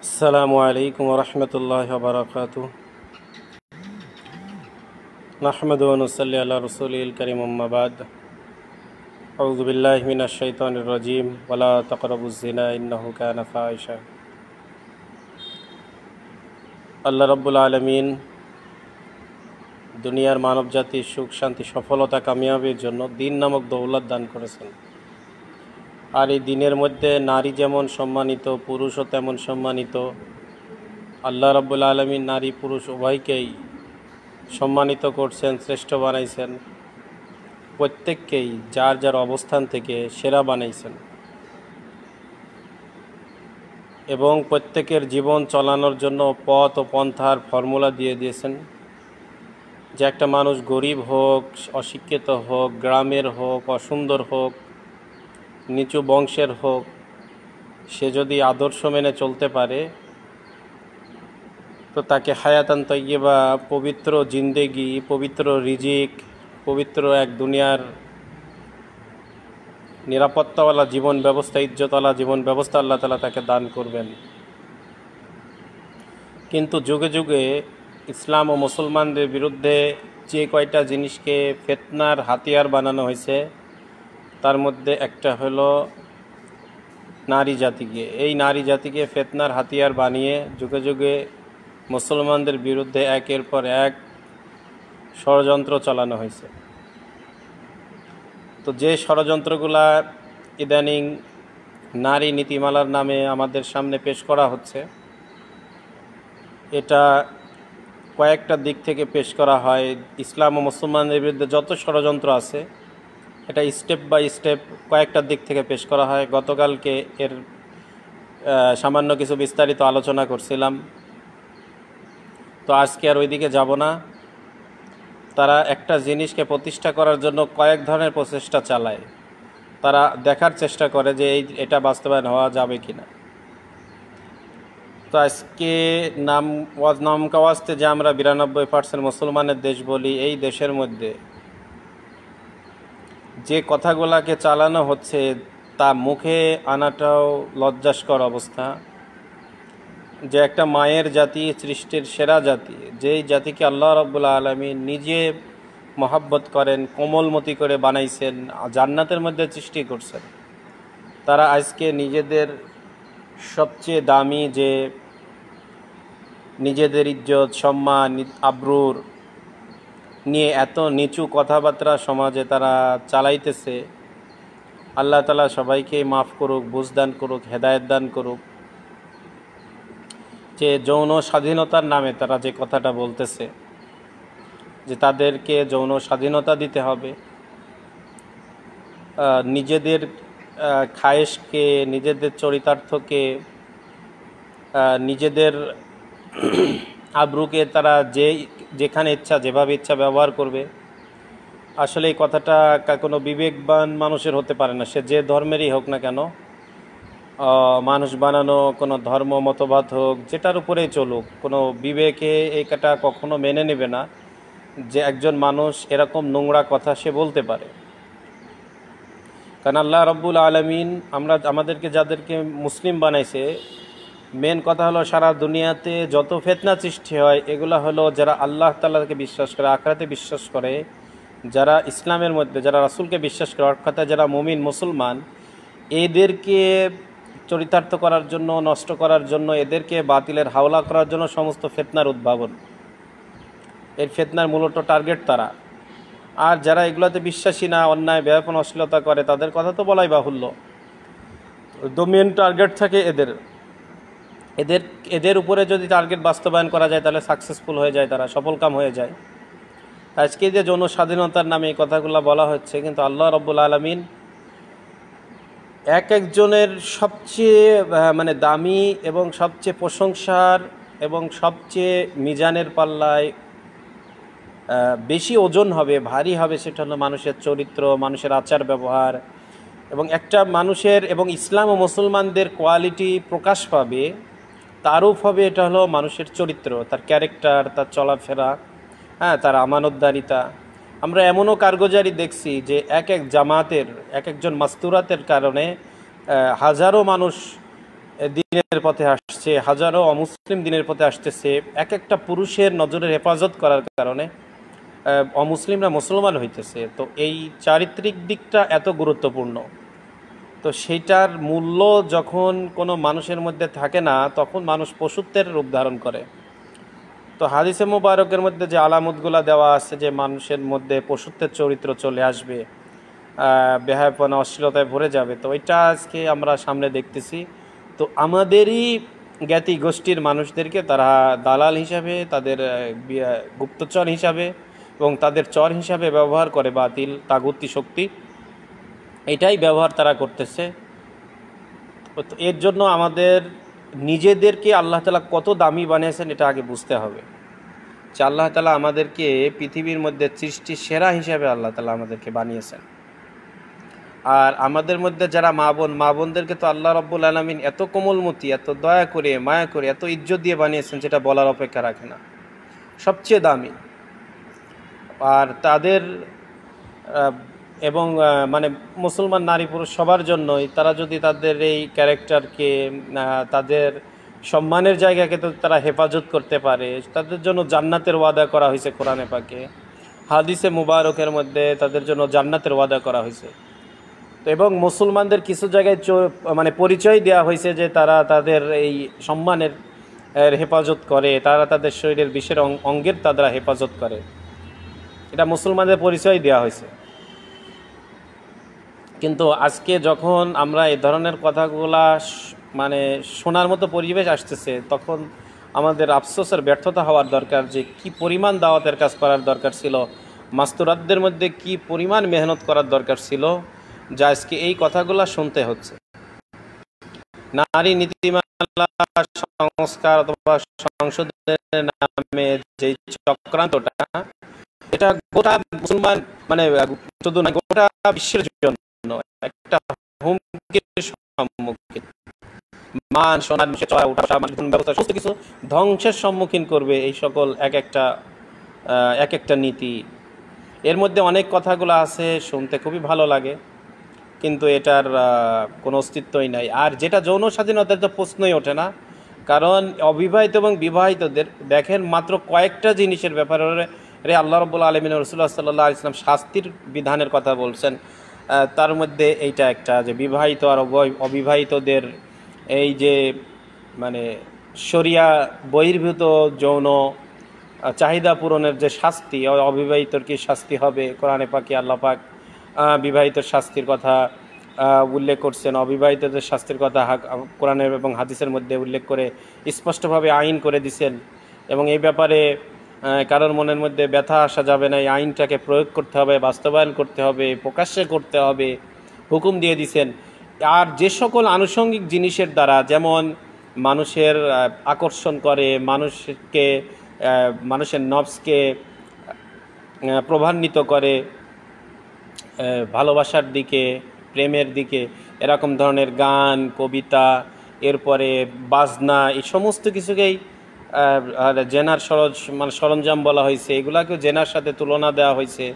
আসসালামু আলাইকুম ওয়া রাহমাতুল্লাহি ওয়া বারাকাতুহু। নাহমাদুহু ওয়া নুসাল্লি আলা রাসূলিল কারীম, আম্মা বাদ। আউযু বিল্লাহি মিনাশ শাইতানির রাজীম। ওয়া লা তাকরাবুজ জিনা ইন্নাহু কানা ফাহিশা। আল্লাহ রাব্বুল আলামিন দুনিয়ার মানবজাতির সুখ শান্তি সফলতা কামিয়াবির জন্য দিন নামক দৌলত দান করেছেন। আর এই দিনের মধ্যে নারী যেমন সম্মানিত, পুরুষও তেমন সম্মানিত। আল্লাহ রাব্বুল আলামিন নারী পুরুষ উভয়কেই সম্মানিত করছেন, শ্রেষ্ঠ বানাইছেন। প্রত্যেককেই যার যার অবস্থান থেকে সেরা বানাইছেন এবং প্রত্যেকের জীবন চালানোর জন্য পথ ও পন্থার ফর্মুলা দিয়ে দিয়েছেন। যে একটা মানুষ গরিব হোক, অশিক্ষিত হোক, গ্রামের হোক, অসুন্দর হোক, নিচু বংশের হোক, সে যদি আদর্শ মেনে চলতে পারে তো তাকে হায়াতান তাইয়্যিবা, পবিত্র জিন্দেগি, পবিত্র রিজিক, পবিত্র এক দুনিয়ার নিরাপত্তাওয়ালা জীবন ব্যবস্থা, ইজ্জতওয়ালা জীবন ব্যবস্থা আল্লাহ তাআলা তাকে দান করবেন। কিন্তু যুগে যুগে ইসলাম ও মুসলমানদের বিরুদ্ধে যে কয়টা জিনিসকে ফিতনার হাতিয়ার বানানো হয়েছে তার মধ্যে একটা হলো নারী জাতিকে। এই নারী জাতিকে ফিতনার হাতিয়ার বানিয়ে যুগে যুগে মুসলমানদের বিরুদ্ধে একের পর এক ষড়যন্ত্র চালানো হয়েছে। তো যে ষড়যন্ত্রগুলা ইদানিং নারী নীতিমালার নামে আমাদের সামনে পেশ করা হচ্ছে, এটা কয়েকটা দিক থেকে পেশ করা হয়। ইসলাম ও মুসলমানদের বিরুদ্ধে যত ষড়যন্ত্র আছে এটা স্টেপ বাই স্টেপ কয়েকটা দিক থেকে পেশ করা হয়। গতকালকে এর সামান্য কিছু বিস্তারিত আলোচনা করছিলাম, তো আজকে আর ওইদিকে যাব না। তারা একটা জিনিসকে প্রতিষ্ঠা করার জন্য কয়েক ধরনের প্রচেষ্টা চালায়। তারা দেখার চেষ্টা করে যে এটা বাস্তবায়ন হওয়া যাবে কি না। তো আজকে নাম কাওয়াজতে যে আমরা 92% মুসলমানের দেশ বলি, এই দেশের মধ্যে যে কথাগুলাকে চালানো হচ্ছে তা মুখে আনাটাও লজ্জাস্কর অবস্থা। যে একটা মায়ের জাতি, সৃষ্টির সেরা জাতি, যেই জাতিকে আল্লাহ রাব্বুল আলামিন নিজে মহব্বত করেন, কোমলমতি করে বানাইছেন, জান্নাতের মধ্যে সৃষ্টি করছেন, তারা আজকে নিজেদের সবচেয়ে দামি যে নিজেদের ইজ্জত, সম্মান, আবরুর নিয়ে এত নিচু কথাবার্তা সমাজে তারা চালাইতেছে। আল্লাহ তাআলা সবাইকে মাফ করুক, বুঝদান করুক, হেদায়েত দান করুক। যে যৌন স্বাধীনতার নামে তারা যে কথাটা বলতেছে যে তাদেরকে যৌন স্বাধীনতা দিতে হবে, নিজেদের খায়েশকে, নিজেদের চরিতার্থকে, নিজেদের আবরুকে তারা যেখানে ইচ্ছা যেভাবে ইচ্ছা ব্যবহার করবে। আসলে এই কথাটা কোনো বিবেকবান মানুষের হতে পারে না, সে যে ধর্মেরই হোক না কেন। মানুষ বানানো কোনো ধর্ম মতবাদ হোক, যেটার উপরেই চলুক, কোনো বিবেকে এইটা কখনো মেনে নেবে না যে একজন মানুষ এরকম নোংরা কথা সে বলতে পারে। কারণ আল্লাহ রাব্বুল আলামিন আমাদেরকে যাদেরকে মুসলিম বানাইছে, মেন কথা হলো সারা দুনিয়াতে যত ফিতনা সৃষ্টি হয় এগুলো হলো যারা আল্লাহ তাআলাকে বিশ্বাস করে, আখিরাতে বিশ্বাস করে, যারা ইসলামের মধ্যে, যারা রাসূলকে বিশ্বাস করে, অর্থাৎ যারা মুমিন মুসলমান, এদেরকে চরিতার্থ করার জন্য, নষ্ট করার জন্য, এদেরকে বাতিলের হাওলা করার জন্য সমস্ত ফিতনার উদ্ভাবন। এই ফিতনার মূলত টার্গেট তারা। আর যারা এগুলোতে বিশ্বাসী না, অন্যায় ব্যাপন অশ্লীলতা করে, তাদের কথা তো বলাই বাহুল্য। তো মেন টার্গেট থাকে এদের উপরে যদি টার্গেট বাস্তবায়ন করা যায় তাহলে সাকসেসফুল হয়ে যায়, তারা সফলকাম হয়ে যায়। আজকে যে যৌন স্বাধীনতার নামে এই কথাগুলো বলা হচ্ছে, কিন্তু আল্লাহ রাব্বুল আলামিন একজনের সবচেয়ে দামি এবং সবচেয়ে প্রশংসার এবং সবচেয়ে মিজানের পাল্লায় বেশি ওজন হবে, ভারী হবে, সেটা হলো মানুষের চরিত্র, মানুষের আচার ব্যবহার। এবং একটা মানুষের এবং ইসলাম ও মুসলমানদের কোয়ালিটি প্রকাশ পাবে, তারুফ হবে, এটা হলো মানুষের চরিত্র, তার ক্যারেক্টার, তার চলাফেরা, তার আমানতদারিতা। আমরা এমনও কারগুজারি দেখছি যে এক জামাতের, একজন মাস্তুরাতের কারণে হাজারো মানুষ দিনের পথে আসছে, হাজারো অমুসলিম দিনের পথে আসতেছে, এক একটা পুরুষের নজরের হেফাজত করার কারণে অমুসলিমরা মুসলমান হইতেছে। তো এই চারিত্রিক দিকটা এত গুরুত্বপূর্ণ, তো সেইটার মূল্য যখন কোনো মানুষের মধ্যে থাকে না, তখন মানুষ পশুত্বের রূপ ধারণ করে। তো হাদিসে মুবারকের মধ্যে যে আলামতগুলো দেওয়া আছে যে মানুষের মধ্যে পশুত্বের চরিত্র চলে আসবে, বেহায়াপনা অশ্লীলতায় ভরে যাবে, তো এটা আজকে আমরা সামনে দেখতেছি। তো আমাদেরই জ্ঞাতি গোষ্ঠীর মানুষদেরকে তারা দালাল হিসাবে, তাদের গুপ্তচর হিসাবে এবং তাদের চর হিসাবে ব্যবহার করে, বাতিল তাগুতি শক্তি এটাই ব্যবহার তারা করতেছে। তো এর জন্য আমাদের নিজেদেরকে আল্লাহ তাআলা কত দামি বানিয়েছেন এটা আগে বুঝতে হবে, যে আল্লাহ তাআলা আমাদেরকে পৃথিবীর মধ্যে সৃষ্টির সেরা হিসাবে আল্লাহ তাআলা আমাদেরকে বানিয়েছেন। আর আমাদের মধ্যে যারা মা বোনদেরকে তো আল্লাহ রাব্বুল আলামিন এত কোমলমতি, এত দয়া করে, মায়া করে, এত ইজ্জত দিয়ে বানিয়েছেন যেটা বলার অপেক্ষা রাখে না, সবচেয়ে দামি। আর তাদের এবং মানে মুসলমান নারী পুরুষ সবার জন্যই, তারা যদি তাদের এই ক্যারেক্টারকে, তাদের সম্মানের জায়গাকে তো তারা হেফাজত করতে পারে, তাদের জন্য জান্নাতের ওয়াদা করা হয়েছে কোরআনে পাকে, হাদিসে মুবারকের মধ্যে তাদের জন্য জান্নাতের ওয়াদা করা হয়েছে। তো এবং মুসলমানদের কিছু জায়গায় মানে পরিচয় দেওয়া হয়েছে যে তারা তাদের এই সম্মানের হেফাজত করে, তারা তাদের শরীরের বিশেষ অঙ্গের তারা হেফাজত করে, এটা মুসলমানদের পরিচয় দেওয়া হয়েছে। কিন্তু আজকে যখন আমরা এই ধরনের কথাগুলা মানে শোনার মতো পরিবেশ আসতেছে, তখন আমাদের আফসোসের ব্যর্থতা হওয়ার দরকার, যে কি পরিমাণ দাওয়াতের কাজ করার দরকার ছিল, মাস্তুরাতদের মধ্যে কি পরিমাণ মেহনত করার দরকার ছিল, যা আজকে এই কথাগুলা শুনতে হচ্ছে। নারী নীতিমালা সংস্কার অথবা সংশোধনের নামে যে চক্রান্তটা, এটা গোটা মুসলমান মানে শুধু না, গোটা বিশ্বের জন্য একটা হুমকির সম্মুখীন। মান সম্মান, চলা ওঠা, ব্যবস্থা সমস্ত কিছু ধ্বংসের সম্মুখীন করবে এই সকল এক একটা নীতি। এর মধ্যে অনেক কথাগুলো আছে, শুনতে খুবই ভালো লাগে, কিন্তু এটার কোনো অস্তিত্বই নাই। আর যেটা যৌন স্বাধীনতার তো প্রশ্নই ওঠে না, কারণ অবিবাহিত এবং বিবাহিতদের দেখেন মাত্র কয়েকটা জিনিসের ব্যাপারে আল্লাহ রাব্বুল আলামিন রাসূলুল্লাহ সাল্লাল্লাহু আলাইহি ওয়াসাল্লাম শাস্তির বিধানের কথা বলছেন। তার মধ্যে এইটা একটা, যে বিবাহিত আর অবিবাহিতদের এই যে মানে শরিয়া বহির্ভূত যৌন চাহিদা পূরণের যে শাস্তি, অবিবাহিতর কি শাস্তি হবে, কোরআনে পাকে আল্লাহ পাক বিবাহিত শাস্তির কথা উল্লেখ করছেন, অবিবাহিতদের শাস্তির কথা কোরআনের এবং হাদিসের মধ্যে উল্লেখ করে স্পষ্টভাবে আইন করে দিছেন। এবং এই ব্যাপারে কারোর মনের মধ্যে ব্যথা আসা যাবে না, এই আইনটাকে প্রয়োগ করতে হবে, বাস্তবায়ন করতে হবে, প্রকাশ্যে করতে হবে, হুকুম দিয়ে দিছেন। আর যে সকল আনুষঙ্গিক জিনিসের দ্বারা, যেমন মানুষের আকর্ষণ করে, মানুষের নফসকে প্রভান্বিত করে ভালোবাসার দিকে, প্রেমের দিকে, এরকম ধরনের গান, কবিতা, এরপরে বাজনা, এই সমস্ত কিছুকেই জেনার সরঞ্জাম বলা হয়েছে। এগুলাকেও জেনার সাথে তুলনা দেওয়া হয়েছে,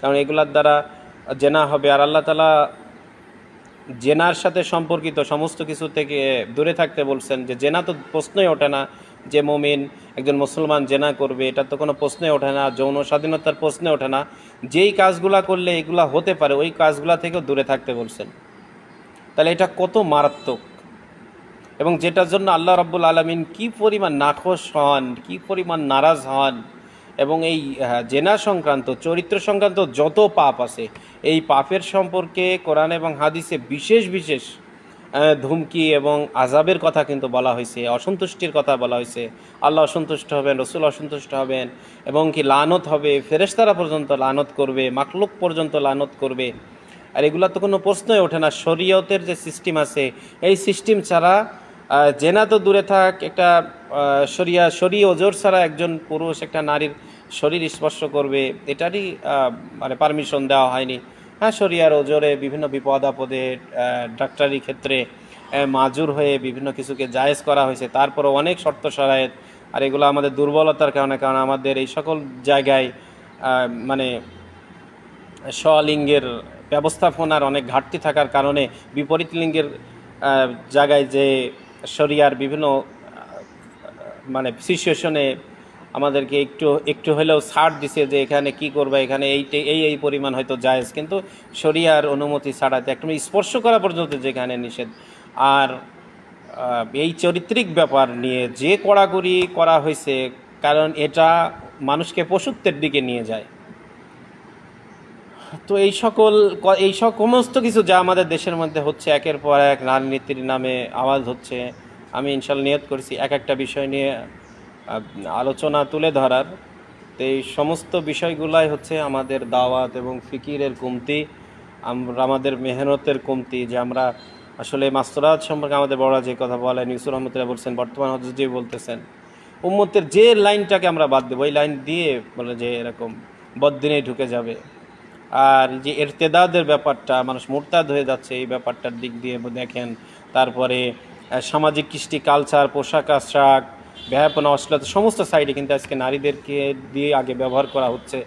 কারণ এগুলার দ্বারা জেনা হবে। আর আল্লাহ তাআলা জেনার সাথে সম্পর্কিত সমস্ত কিছু থেকে দূরে থাকতে বলছেন, যে জেনা তো প্রশ্নই ওঠে না, যে মুমিন একজন মুসলমান জেনা করবে, এটা তো কোনো প্রশ্নই ওঠে না। যৌন স্বাধীনতার প্রশ্নে ওঠে না। যেই কাজগুলা করলে এগুলা হতে পারে, ওই কাজগুলা থেকেও দূরে থাকতে বলছেন। তাহলে এটা কত মারাত্মক, এবং যেটার জন্য আল্লাহ রাব্বুল আলামিন কি পরিমাণ নাখোশ হন, কি পরিমাণ নারাজ হন। এবং এই জেনা সংক্রান্ত, চরিত্র সংক্রান্ত যত পাপ আছে, এই পাপের সম্পর্কে কোরআন এবং হাদিসে বিশেষ বিশেষ ধুমকি এবং আযাবের কথা কিন্তু বলা হয়েছে, অসন্তুষ্টির কথা বলা হয়েছে। আল্লাহ অসন্তুষ্ট হবেন, রসুল অসন্তুষ্ট হবেন, এবং কি লানত হবে, ফেরেশতারা পর্যন্ত লানত করবে, মাখলুক পর্যন্ত লানত করবে। আর এগুলা তো কোনো প্রশ্নই ওঠে না। শরীয়তের যে সিস্টেম আছে, এই সিস্টেম ছাড়া জেনা তো দূরে থাক, একটা শরীয় ওজর ছাড়া একজন পুরুষ একটা নারীর শরীর স্পর্শ করবে, এটারই মানে পারমিশন দেওয়া হয়নি। হ্যাঁ, শরিয়ার ওজরে বিভিন্ন বিপদ আপদে ডাক্তারি ক্ষেত্রে মাজুর হয়ে বিভিন্ন কিছুকে জায়েজ করা হয়েছে, তারপরও অনেক শর্ত শরায়েত। আর এগুলো আমাদের দুর্বলতার কারণে, কারণ আমাদের এই সকল জায়গায় মানে স্বলিঙ্গের ব্যবস্থাপনার অনেক ঘাটতি থাকার কারণে বিপরীত লিঙ্গের জায়গায় যে শরিয়ার বিভিন্ন মানে সিচুয়েশনে আমাদেরকে একটু একটু হলেও ছাড় দিছে যে এখানে কি করবে, এখানে এই পরিমাণ হয়তো জায়েজ, কিন্তু শরিয়ার অনুমতি ছাড়াতে একদম স্পর্শ করা পর্যন্ত যেখানে নিষেধ। আর এই চারিত্রিক ব্যাপার নিয়ে যে কড়াকড়ি করা হয়েছে, কারণ এটা মানুষকে পশুত্বের দিকে নিয়ে যায়। তো এই সমস্ত কিছু যা আমাদের দেশের মধ্যে হচ্ছে, একের পর এক রাজনীতির নামে আওয়াজ হচ্ছে, আমি ইনশাল্লাহ নিয়ত করেছি এক একটা বিষয় নিয়ে আলোচনা তুলে ধরার। তো এই সমস্ত বিষয়গুলাই হচ্ছে আমাদের দাওয়াত এবং ফিকিরের কমতি, আমাদের মেহনতের কমতি, যে আমরা আসলে মাস্তরাত সম্পর্কে আমাদের বড়রা যে কথা বলেন, ইউসুফ রহমতুল্লাহ বলছেন, বর্তমান হজরত জি বলতেছেন, উম্মতের যে লাইনটাকে আমরা বাদ দেবো ওই লাইন দিয়ে বলে যে এরকম বদ্দিনে ঢুকে যাবে। আর যে ইরতেদাদের ব্যাপারটা, মানুষ মুরতাদ হয়ে যাচ্ছে, এই ব্যাপারটার দিক দিয়ে দেখেন। তারপরে সামাজিক কৃষ্টি, কালচার, পোশাক আশাক, ব্যাপনা, অশ্লীলতা, সমস্ত সাইডে কিন্তু আজকে নারীদেরকে দিয়ে আগে ব্যবহার করা হচ্ছে।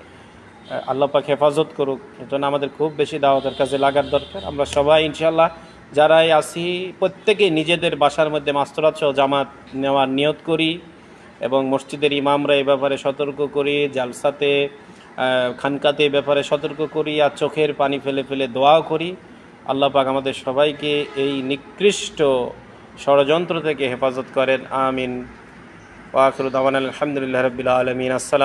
আল্লাহ পাক হেফাজত করুক। এজন্য আমাদের খুব বেশি দাওয়াতের কাজে লাগার দরকার। আমরা সবাই ইনশাআল্লাহ যারাই আসি প্রত্যেকেই নিজেদের বাসার মধ্যে মাস্তরাত সহ জামাত নেওয়ার নিয়ত করি, এবং মসজিদের ইমামরা এই ব্যাপারে সতর্ক করি, জালসাতে খানকাতে এই ব্যাপারে সতর্ক করি, আর চোখের পানি ফেলে ফেলে দোয়াও করি। আল্লাহ পাক আমাদের সবাইকে এই নিকৃষ্ট ষড়যন্ত্র থেকে হেফাজত করেন। আমিন। ওয়া আখিরু দাওয়ানা আলহামদুলিল্লাহি রাব্বিল আলামিন। আসসালাম।